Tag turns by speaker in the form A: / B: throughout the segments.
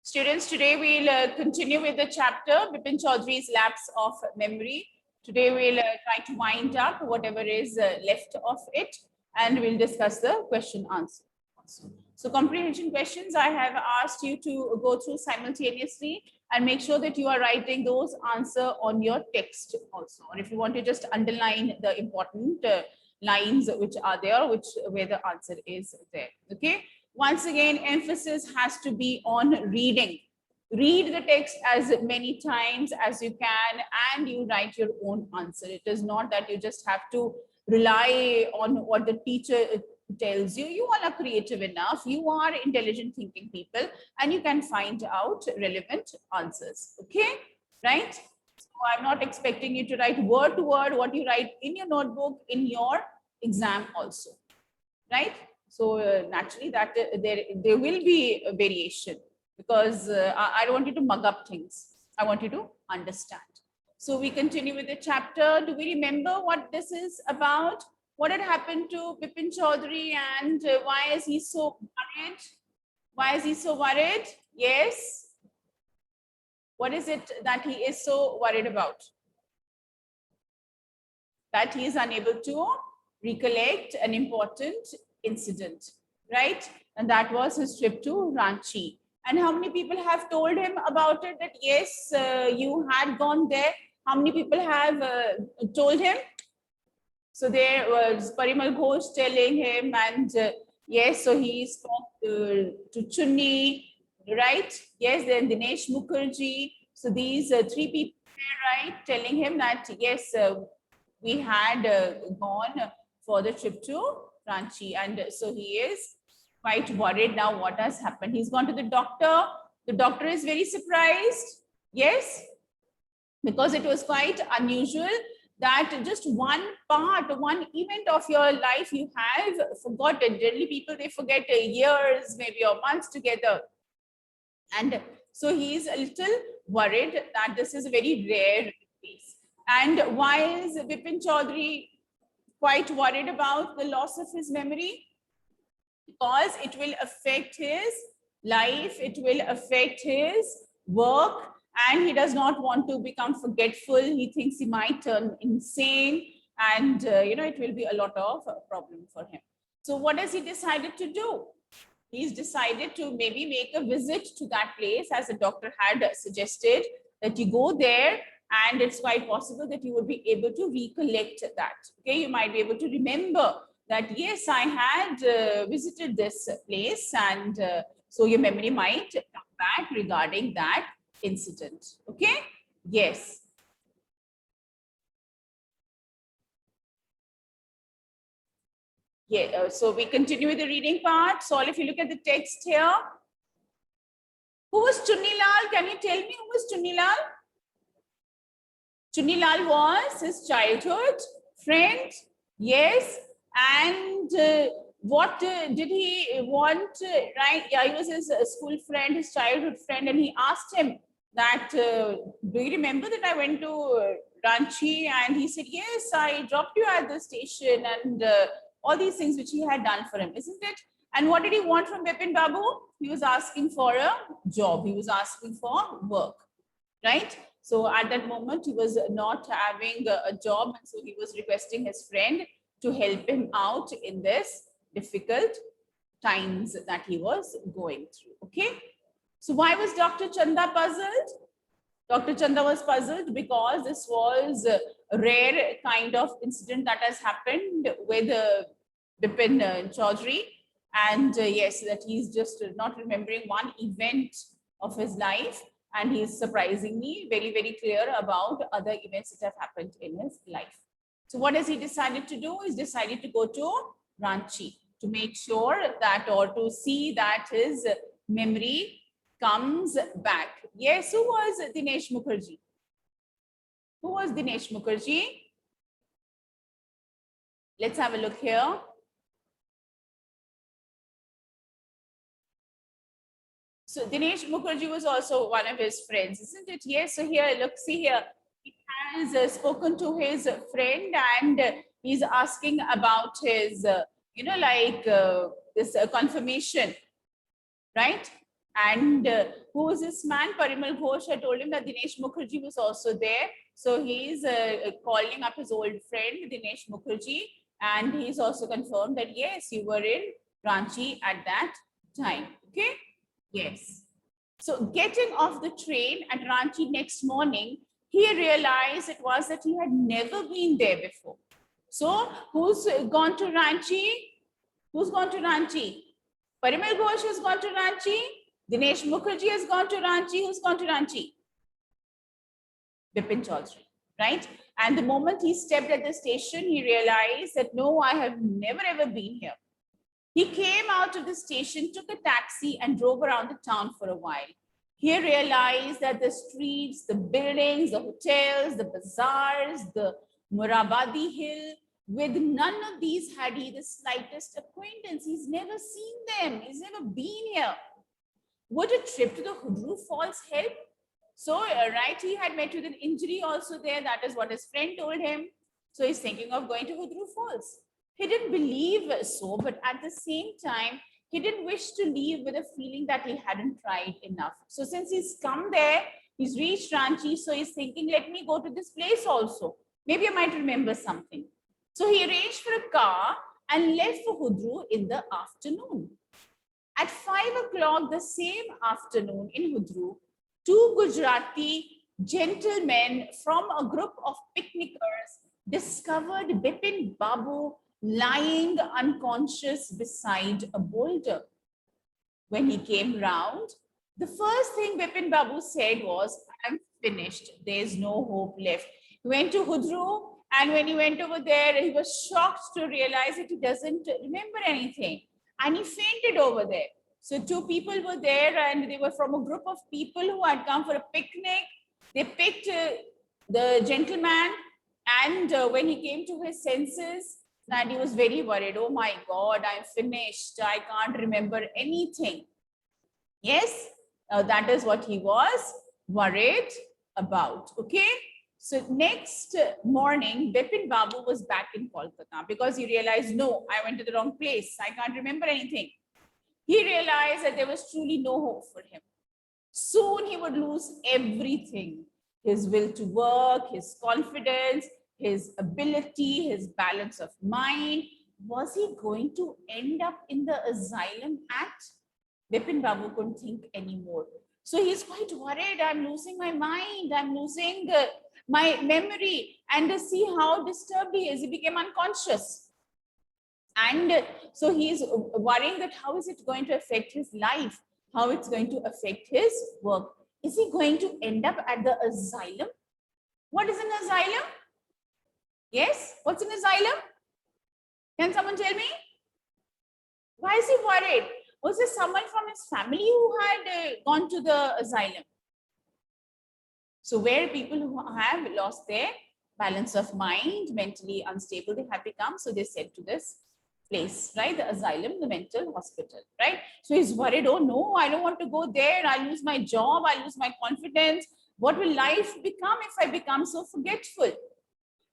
A: Students, today we'll continue with the chapter Bipin Chaudhary's Lapse of Memory. Today we'll try to wind up whatever is left of it, and we'll discuss the question answer. So comprehension questions I have asked you to go through simultaneously and make sure that you are writing those answer on your text also. Or if you want to just underline the important lines which are there, where the answer is there. Okay. Once again, emphasis has to be on reading. Read the text as many times as you can and you write your own answer. It is not that you just have to rely on what the teacher tells you. You all are creative enough. You are intelligent thinking people and you can find out relevant answers. Okay, right? So I'm not expecting you to write word to word what you write in your notebook in your exam also, right? So naturally that there will be a variation because I don't want you to mug up things. I want you to understand. So we continue with the chapter. Do we remember what this is about? What had happened to Bipin Chaudhary and why is he so worried? Why is he so worried? Yes. What is it that he is so worried about? That he is unable to recollect an important incident, right? And that was his trip to Ranchi. And how many people have told him about it, that yes, you had gone there? How many people have told him? So there was Parimal Ghosh telling him, and yes, so he spoke to Chunni, right? Yes, then Dinesh Mukherjee. So these three people, right, telling him that yes, we had gone for the trip to Ranchi, and so he is quite worried now what has happened. He's gone to the doctor. The doctor is very surprised. Yes, because it was quite unusual that just one part, one event of your life you have forgotten. Generally, people, they forget years, maybe or months together. And so he's a little worried that this is a very rare case. And why is Bipin Chaudhary quite worried about the loss of his memory? Because it will affect his life, it will affect his work, and he does not want to become forgetful. He thinks he might turn insane, and it will be a lot of problem for him. So what has he decided to do? He's decided to maybe make a visit to that place, as the doctor had suggested, that you go there and it's quite possible that you will be able to recollect that. Okay, you might be able to remember that, yes, I had visited this place, and so your memory might come back regarding that incident. Okay, yes. Yeah, so we continue with the reading part. So if you look at the text here, who was Chunni Lal? Can you tell me who was Chunni Lal? Chunni Lal was his childhood friend. Yes. And what did he want? Right? Yeah, he was his school friend, his childhood friend, and he asked him that, do you remember that I went to Ranchi? And he said, yes, I dropped you at the station, and all these things which he had done for him, isn't it? And what did he want from Bipin Babu? He was asking for a job. He was asking for work, right? So at that moment, he was not having a job, and so he was requesting his friend to help him out in this difficult times that he was going through. Okay. So why was Dr. Chanda puzzled? Dr. Chanda was puzzled because this was a rare kind of incident that has happened with Bipin Chaudhary. And yes, that he's just not remembering one event of his life. And he's surprisingly very, very clear about other events that have happened in his life. So what has he decided to do? He's decided to go to Ranchi to make sure that, or to see that his memory comes back. Yes, who was Dinesh Mukherjee? Who was Dinesh Mukherjee? Let's have a look here. So Dinesh Mukherjee was also one of his friends, isn't it? Yes. So here, look, see here. He has spoken to his friend, and he's asking about his, this confirmation, right? And who is this man? Parimal Ghosh had told him that Dinesh Mukherjee was also there. So he's calling up his old friend, Dinesh Mukherjee. And he's also confirmed that, yes, you were in Ranchi at that time. Okay? Yes. So getting off the train at Ranchi next morning, he realized it was that he had never been there before. So who's gone to Ranchi? Who's gone to Ranchi? Parimal Ghosh has gone to Ranchi. Dinesh Mukherjee has gone to Ranchi. Who's gone to Ranchi? Bipin Chaudhary, right? And the moment he stepped at the station, he realized that, no, I have never ever been here. He came out of the station, took a taxi and drove around the town for a while. He realized that the streets, the buildings, the hotels, the bazaars, the Murabadi Hill, with none of these had he the slightest acquaintance. He's never seen them. He's never been here. Would a trip to the Hudru Falls help? So, right, he had met with an injury also there. That is what his friend told him. So he's thinking of going to Hudru Falls. He didn't believe so, but at the same time, he didn't wish to leave with a feeling that he hadn't tried enough. So since he's come there, he's reached Ranchi, so he's thinking, let me go to this place also. Maybe I might remember something. So he arranged for a car and left for Hudru in the afternoon. At 5 o'clock the same afternoon in Hudru, two Gujarati gentlemen from a group of picnickers discovered Bipin Babu lying unconscious beside a boulder. When he came round, the first thing Bipin Babu said was, I'm finished. There's no hope left. He went to Hudru, and when he went over there, he was shocked to realize that he doesn't remember anything. And he fainted over there. So two people were there, and they were from a group of people who had come for a picnic. They picked the gentleman, and when he came to his senses, and he was very worried. Oh my God, I'm finished. I can't remember anything. Yes, that is what he was worried about. Okay. So next morning, Bipin Babu was back in Kolkata because he realized, no, I went to the wrong place. I can't remember anything. He realized that there was truly no hope for him. Soon he would lose everything: his will to work, his confidence, his ability, his balance of mind. Was he going to end up in the asylum act? Bipin Babu couldn't think anymore. So he's quite worried. I'm losing my mind. I'm losing my memory. And to see how disturbed he is, he became unconscious. And so he's worrying that how is it going to affect his life? How it's going to affect his work? Is he going to end up at the asylum? What is an asylum? Yes, what's an asylum? Can someone tell me? Why is he worried? Was there someone from his family who had gone to the asylum? So where people who have lost their balance of mind, mentally unstable, they have become, so they sent to this place, right? The asylum, the mental hospital, right? So he's worried, oh no, I don't want to go there. I'll lose my job. I'll lose my confidence. What will life become if I become so forgetful?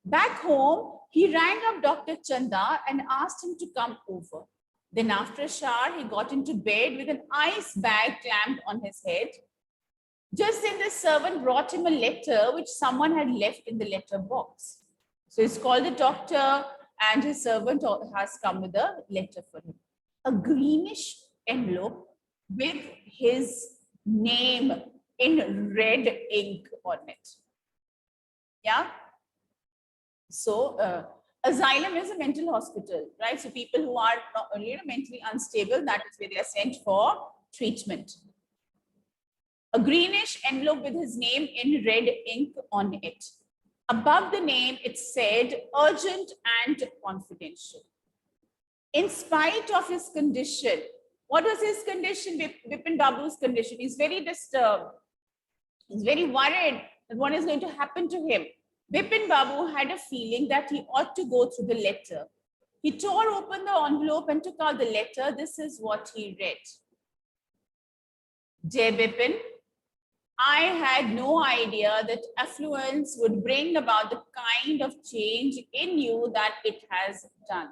A: Back home, he rang up Dr. Chanda and asked him to come over. Then after a shower, he got into bed with an ice bag clamped on his head. Just then the servant brought him a letter which someone had left in the letter box. So he's called the doctor, and his servant has come with a letter for him. A greenish envelope with his name in red ink on it. Yeah. So asylum is a mental hospital, right? So people who are not only mentally unstable, that is where they are sent for treatment. A greenish envelope with his name in red ink on it. Above the name, it said urgent and confidential. In spite of his condition, what was his condition? Bipin Babu's condition. He's very disturbed. He's very worried that what is going to happen to him. Bipin Babu had a feeling that he ought to go through the letter. He tore open the envelope and took out the letter. This is what he read. Dear Bipin, I had no idea that affluence would bring about the kind of change in you that it has done.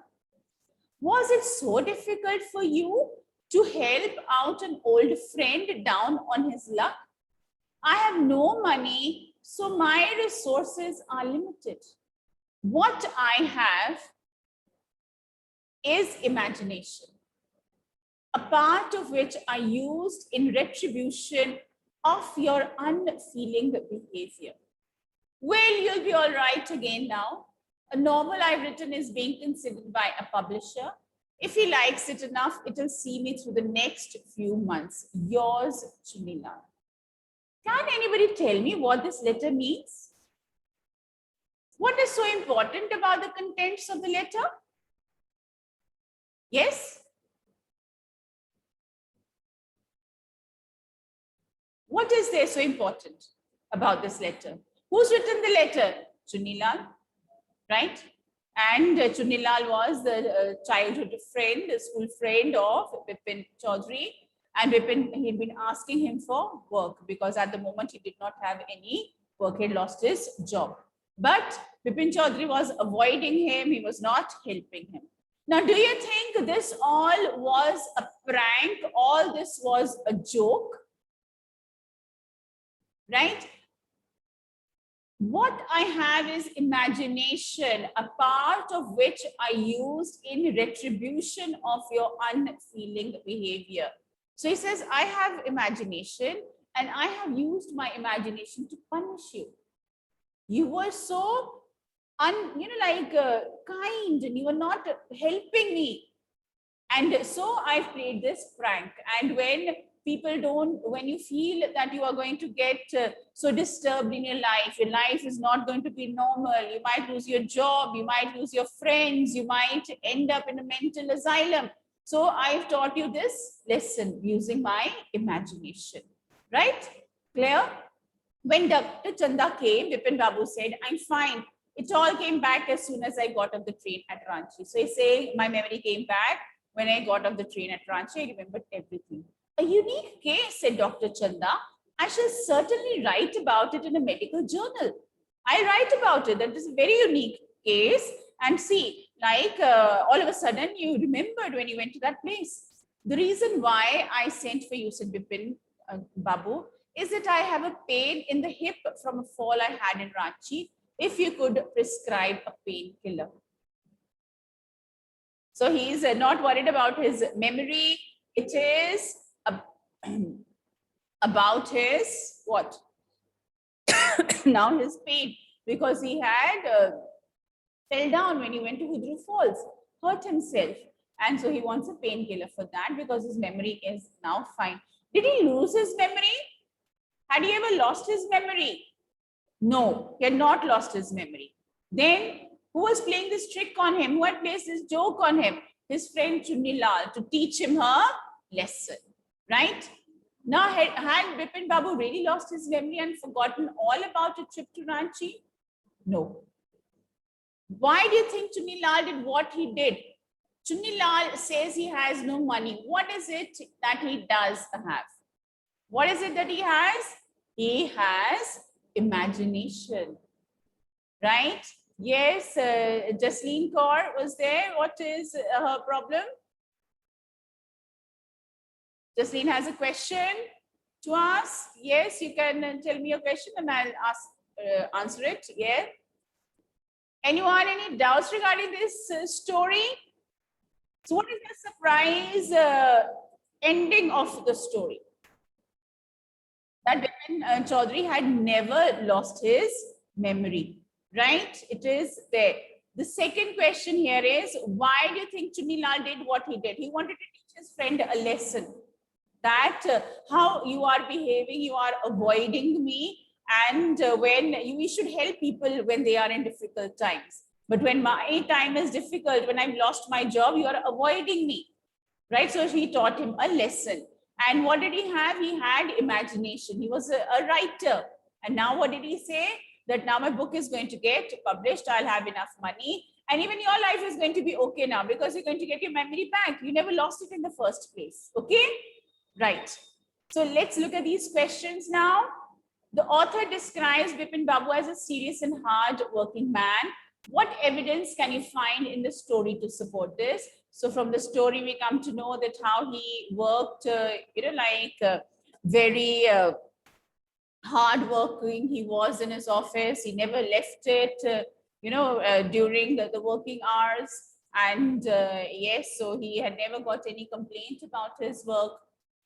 A: Was it so difficult for you to help out an old friend down on his luck. I have no money, so my resources are limited. What I have is imagination, a part of which I used in retribution of your unfeeling behavior. Well, you'll be all right again now. A novel I've written is being considered by a publisher. If he likes it enough, it'll see me through the next few months. Yours, Chunilal. Can anybody tell me what this letter means? What is so important about the contents of the letter? Yes? What is there so important about this letter? Who's written the letter? Chunilal, right? And Chunilal was the childhood friend, the school friend of Bipin Chaudhary. And Bipin, he'd been asking him for work because at the moment he did not have any work. He had lost his job. But Bipin Chaudhary was avoiding him. He was not helping him. Now, do you think this all was a prank? All this was a joke? Right? What I have is imagination, a part of which I used in retribution of your unfeeling behavior. So he says, I have imagination and I have used my imagination to punish you. You were so kind and you were not helping me. And so I played this prank. And when when you feel that you are going to get so disturbed in your life is not going to be normal, you might lose your job, you might lose your friends, you might end up in a mental asylum. So I've taught you this lesson using my imagination, right? Clear? When Dr. Chanda came, Bipin Babu said, I'm fine. It all came back as soon as I got off the train at Ranchi. So he's saying my memory came back when I got off the train at Ranchi. I remembered everything. A unique case, said Dr. Chanda. I shall certainly write about it in a medical journal. I write about it. That is a very unique case. And see, all of a sudden you remembered when you went to that place. The reason why I sent for you, said Bipin Babu, is that I have a pain in the hip from a fall I had in Ranchi. If you could prescribe a painkiller. So he's not worried about his memory. It is about his what? Now his pain, because he had fell down when he went to Hudru Falls, hurt himself. And so he wants a painkiller for that because his memory is now fine. Did he lose his memory? Had he ever lost his memory? No, he had not lost his memory. Then who was playing this trick on him? Who had played this joke on him? His friend Chunilal, to teach him her lesson, right? Now, had Bipin Babu really lost his memory and forgotten all about a trip to Ranchi? No. Why do you think Chunilal did what he did? Chunilal says he has no money. What is it that he does have? What is it that he has? He has imagination, right? Yes, Jasleen Kaur was there. What is her problem? Jasleen has a question to ask. Yes, you can tell me your question and I'll answer it. Yeah. Anyone, any doubts regarding this story? So what is the surprise ending of the story? That Bipin Chaudhary had never lost his memory, right? It is there. The second question here is, why do you think Chunilal did what he did? He wanted to teach his friend a lesson that how you are behaving, you are avoiding me, and when we should help people when they are in difficult times. But when my time is difficult, when I've lost my job, you are avoiding me, right? So he taught him a lesson. And what did he have? He had imagination. He was a writer. And now what did he say? That now my book is going to get published. I'll have enough money. And even your life is going to be okay now because you're going to get your memory back. You never lost it in the first place. Okay? Right. So let's look at these questions now. The author describes Bipin Babu as a serious and hard working man. What evidence can you find in the story to support this? So from the story, we come to know that how he worked, very hard working. He was in his office. He never left it, during the working hours. And yes, so he had never got any complaint about his work.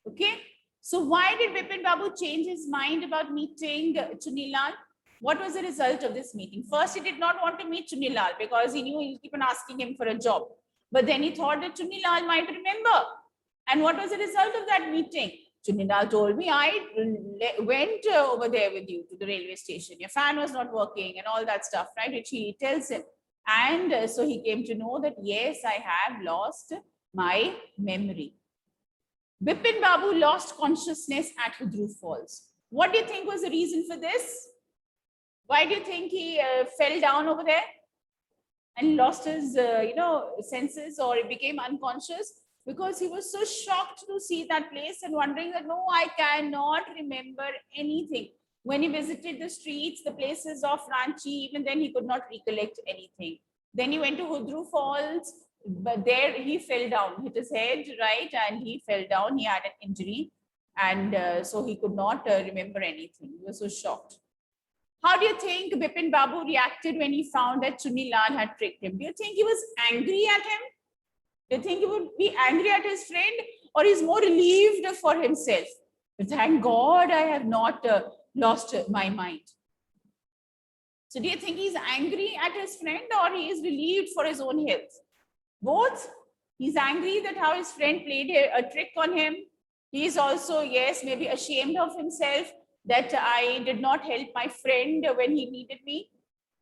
A: Okay. So why did Bipin Babu change his mind about meeting Chunilal? What was the result of this meeting? First, he did not want to meet Chunilal because he knew he would keep on asking him for a job. But then he thought that Chunilal might remember. And what was the result of that meeting? Chunilal told me, I went over there with you to the railway station. Your fan was not working and all that stuff, right? Which he tells him. And so he came to know that, yes, I have lost my memory. Bipin Babu lost consciousness at Hudru Falls. What do you think was the reason for this? Why do you think he fell down over there and lost his, senses, or he became unconscious? Because he was so shocked to see that place and wondering that, no, I cannot remember anything. When he visited the streets, the places of Ranchi, even then he could not recollect anything. Then he went to Hudru Falls, but there he fell down, hit his head, right? And he fell down, he had an injury. And so he could not remember anything. He was so shocked. How do you think Bipin Babu reacted when he found that Chunilal had tricked him? Do you think he was angry at him? Do you think he would be angry at his friend, or he's more relieved for himself? Thank God I have not lost my mind. So do you think he's angry at his friend, or he is relieved for his own health? Both. He's angry that how his friend played a trick on him. He is also, yes, maybe ashamed of himself that I did not help my friend when he needed me.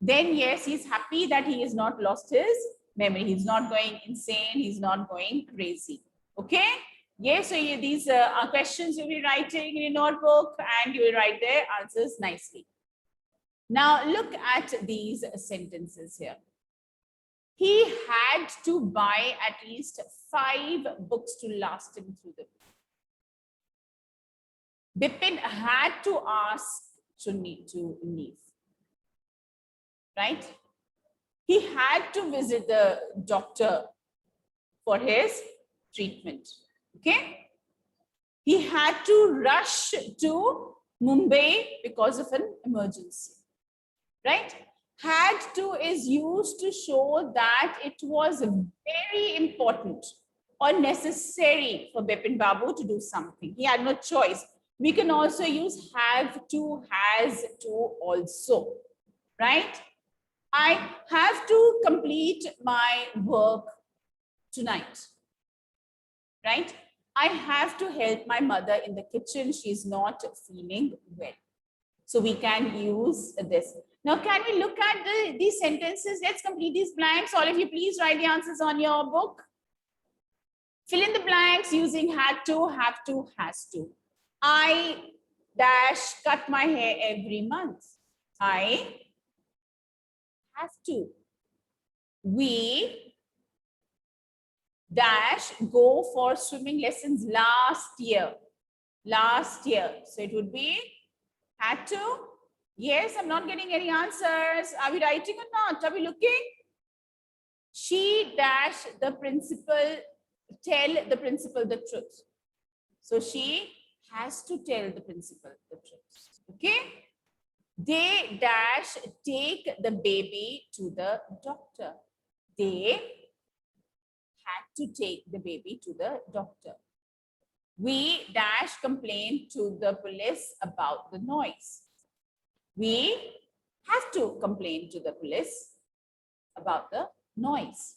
A: Then yes, he's happy that he has not lost his memory. He's not going insane. He's not going crazy. Okay. Yes. So these are questions you'll be writing in your notebook, and you will write their answers nicely. Now look at these sentences here. He had to buy at least 5 books to last him through the week. Bipin had to ask Chunni to leave, right? He had to visit the doctor for his treatment, okay? He had to rush to Mumbai because of an emergency, right? Had to is used to show that it was very important or necessary for Bipin Babu to do something. He had no choice. We can also use have to, has to also, right? I have to complete my work tonight, right? I have to help my mother in the kitchen. She's not feeling well. So we can use this. Now, can we look at these sentences? Let's complete these blanks. All of you, please write the answers on your book. Fill in the blanks using had to, have to, has to. I dash cut my hair every month. I have to. We dash go for swimming lessons last year. Last year. So it would be had to. Yes, I'm not getting any answers. Are we writing or not? Are we looking? She dash the principal, tell the principal the truth. So she has to tell the principal the truth. Okay? They dash take the baby to the doctor. They had to take the baby to the doctor. We dash complain to the police about the noise. We have to complain to the police about the noise.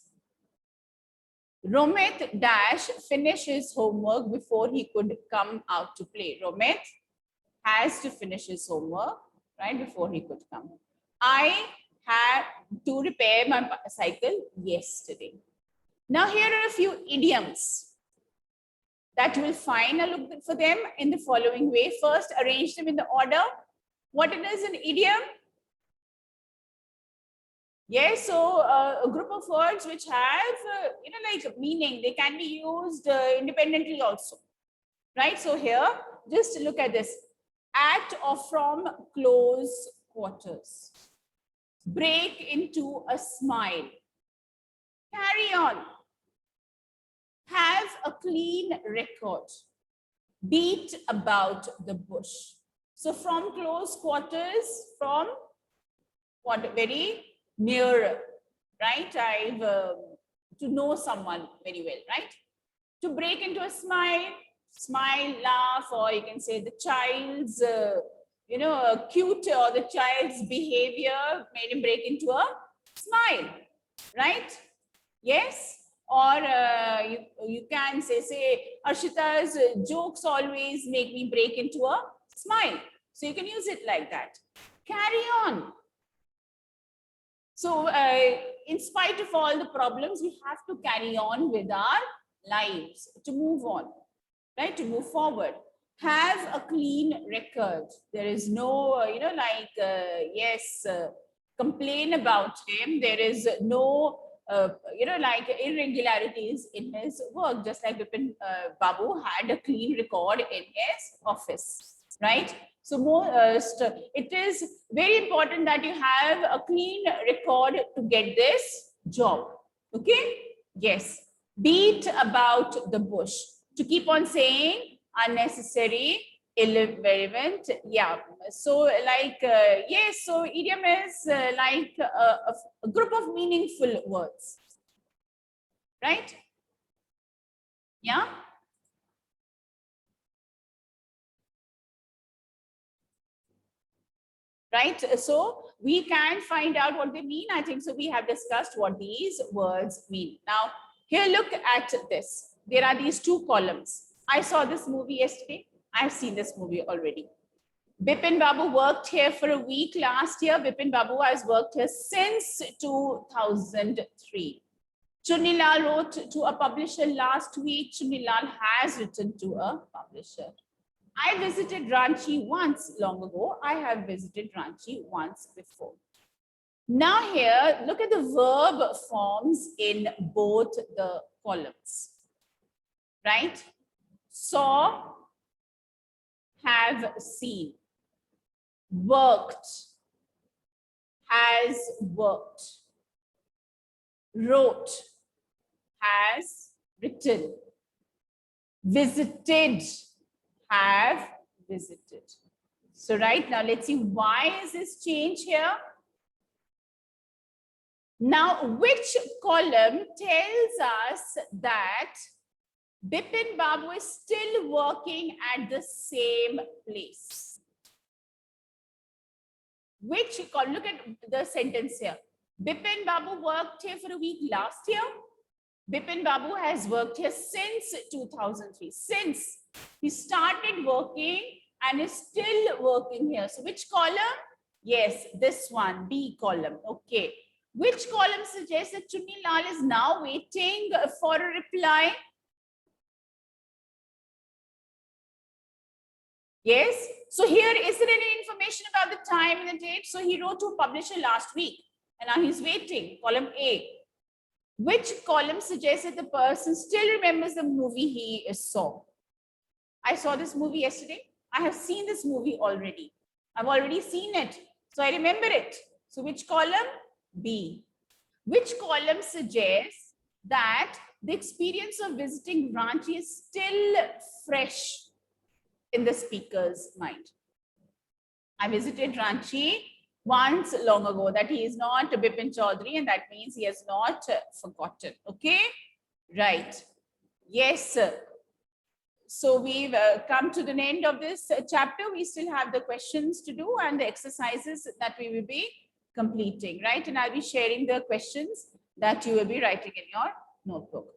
A: Romit dash finish his homework before he could come out to play. Romit has to finish his homework, right, before he could come. I had to repair my cycle yesterday. Now here are a few idioms that you will find. I'll look for them in the following way. First, arrange them in the order. What it is an idiom? Yes, so a group of words which have, like meaning, they can be used independently also, right? So here, just look at this. At or from close quarters. Break into a smile. Carry on. have a clean record, beat about the bush. So from close quarters, from what, very near, right? I've to know someone very well, right? To break into a smile, laugh, or you can say the child's, cute, or the child's behavior made him break into a smile, right? Yes. Or you can say Arshita's jokes always make me break into a smile. So you can use it like that. Carry on. So in spite of all the problems, we have to carry on with our lives to move on, right? To move forward. Have a clean record. There is no, complain about him. There is no, irregularities in his work, just like Bipin Babu had a clean record in his office, right? So it is very important that you have a clean record to get this job. Okay? Yes. Beat about the bush. To keep on saying unnecessary, irrelevant. Yeah. So like, yes. So idiom is like a group of meaningful words. Right? Yeah. Right? So we can find out what they mean. I think so. We have discussed what these words mean. Now, here, look at this. There are these two columns. I saw this movie yesterday. I've seen this movie already. Bipin Babu worked here for a week last year. Bipin Babu has worked here since 2003. Chunilal wrote to a publisher last week. Chunilal has written to a publisher. I visited Ranchi once long ago. I have visited Ranchi once before. Now here, look at the verb forms in both the columns, right? Saw, have seen, worked, has worked, wrote, has written, visited, have visited. So right now, let's see why is this change here. Now, which column tells us that Bipin Babu is still working at the same place? Which column? Look at the sentence here. Bipin Babu worked here for a week last year. Bipin Babu has worked here since 2003. Since he started working and is still working here. So which column? Yes, this one, B column. Okay. Which column suggests that Chunilal is now waiting for a reply? Yes. So here, is there any information about the time and the date? So he wrote to a publisher last week and now he's waiting. Column A. Which column suggests that the person still remembers the movie he saw? I saw this movie yesterday. I have seen this movie already. I've already seen it. So I remember it. So which column? B. Which column suggests that the experience of visiting Ranchi is still fresh in the speaker's mind? I visited Ranchi once long ago. That he is not Bipin Chaudhary, and that means he has not forgotten. Okay, right. Yes. So we've come to the end of this chapter. We still have the questions to do and the exercises that we will be completing, right? And I'll be sharing the questions that you will be writing in your notebook.